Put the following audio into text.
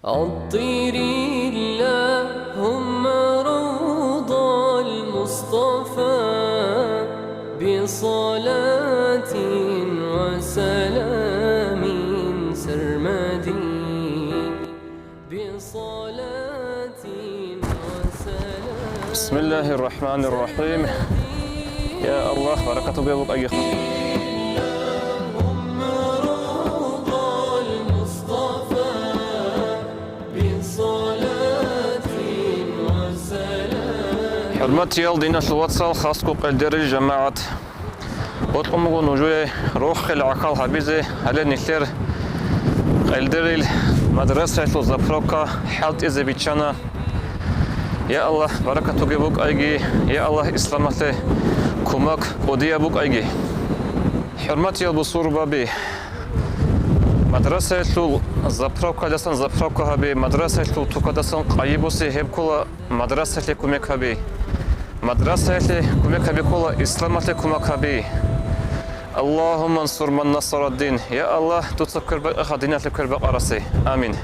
عطر اللهم روض المصطفى بصلاة وسلام سرمدي بصلاة وسلام. بسم الله الرحمن الرحيم. يا الله بركة بيبوك أي خير. حرمت يالدين الواتسال خاصكو قدر الجماعة وطقمو نجوي روح العقل حبيزي على نثير قدر المدرسة الزبروكا حالت إذا بيتشانا. يا الله بركة تجيبوك أيجي. يا الله إسلامته كمك وديابوك أيجي. حرمت يالبصور بابي مدرسة الزبروكا لسان زبروكا هبي مدرسة توكادسان قايبوسي هبكولا مدرسة كمك هبي مدرسة كمك هبي كولا إسلامته كمك هبي. اللهم انصر من نصر الدين. يا الله تتذكر بأخ دينات الكرب أرسي. آمين.